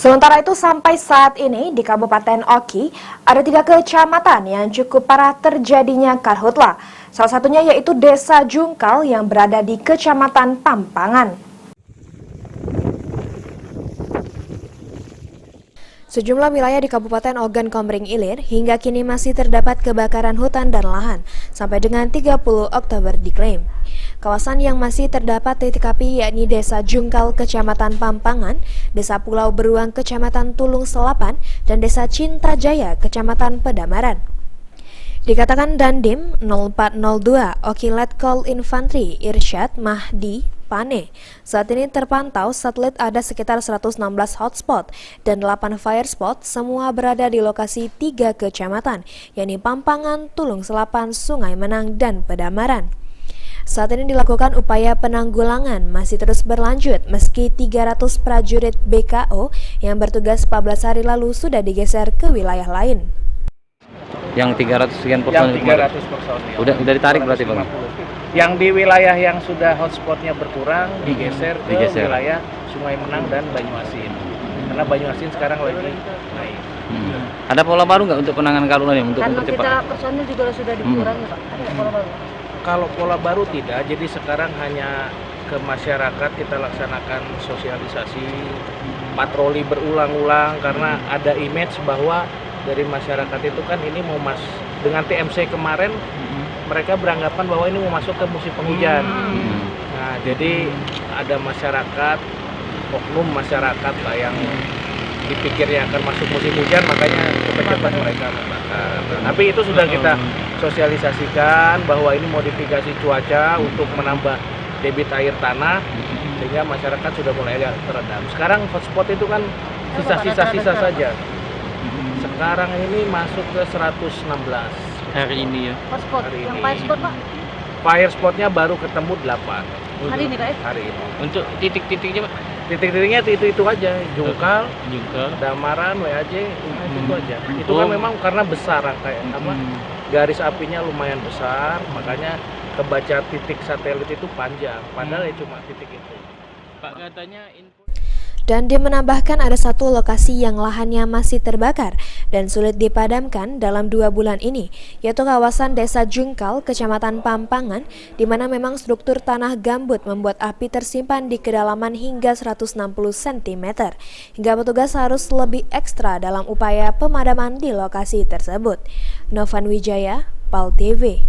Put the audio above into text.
Sementara itu sampai saat ini di Kabupaten Oki ada 3 kecamatan yang cukup parah terjadinya karhutla. Salah satunya yaitu Desa Jungkal yang berada di Kecamatan Pampangan. Sejumlah wilayah di Kabupaten Ogan Komering Ilir hingga kini masih terdapat kebakaran hutan dan lahan sampai dengan 30 Oktober diklaim. Kawasan yang masih terdapat titik api yakni Desa Jungkal Kecamatan Pampangan, Desa Pulau Beruang Kecamatan Tulung Selapan, dan Desa Cinta Jaya Kecamatan Pedamaran. Dikatakan Dandim 0402 Oki Letkol Infantri Irsyad Mahdi Pane, saat ini terpantau satelit ada sekitar 116 hotspot dan 8 fire spot, semua berada di lokasi 3 kecamatan, yakni Pampangan, Tulung Selapan, Sungai Menang, dan Pedamaran. Saat ini dilakukan upaya penanggulangan masih terus berlanjut meski 300 prajurit BKO yang bertugas 14 hari lalu sudah digeser ke wilayah lain. Yang 300 sekian personil, yang 300 personil udah ditarik berarti Bang? Yang di wilayah yang sudah hotspotnya berkurang digeser ke wilayah Sungai Menang dan Banyuasin, karena Banyuasin sekarang lagi naik. Ada pola baru nggak untuk penanganan karhutla ini untuk Karena mempercepat? kita personil juga sudah dikurangi Pak, ada pola baru? Kalau pola baru tidak, jadi sekarang hanya ke masyarakat kita laksanakan sosialisasi, patroli berulang-ulang, karena ada image bahwa dari masyarakat itu kan ini mau dengan TMC kemarin mereka beranggapan bahwa ini mau masuk ke musim penghujan. Nah, jadi ada masyarakat, oknum masyarakat lah yang dipikirnya akan masuk musim hujan, makanya cepat-cepat mereka membakar. Tapi itu sudah kita sosialisasikan bahwa ini modifikasi cuaca untuk menambah debit air tanah, sehingga masyarakat sudah mulai agak teredam. Sekarang hotspot itu kan sisa-sisa saja. Sekarang ini masuk ke 116 Hari ini ya? Hotspot, Hari yang ini. fire spot Pak? Fire spotnya baru ketemu 8 Hari ini Pak ya? hari ini. Untuk titik-titiknya Pak? Titik-titiknya itu aja, Jungkal, Juga. Damaran, WAJ, itu aja. Itu kan memang karena besar kayak apa? Garis apinya lumayan besar, makanya kebaca titik satelit itu panjang. Padahal ya cuma titik itu. Pak katanya info. Dan dia menambahkan ada satu lokasi yang lahannya masih terbakar dan sulit dipadamkan dalam 2 bulan ini, yaitu kawasan Desa Jungkal, Kecamatan Pampangan, di mana memang struktur tanah gambut membuat api tersimpan di kedalaman hingga 160 cm, hingga petugas harus lebih ekstra dalam upaya pemadaman di lokasi tersebut. Novan Wijaya, PAL TV.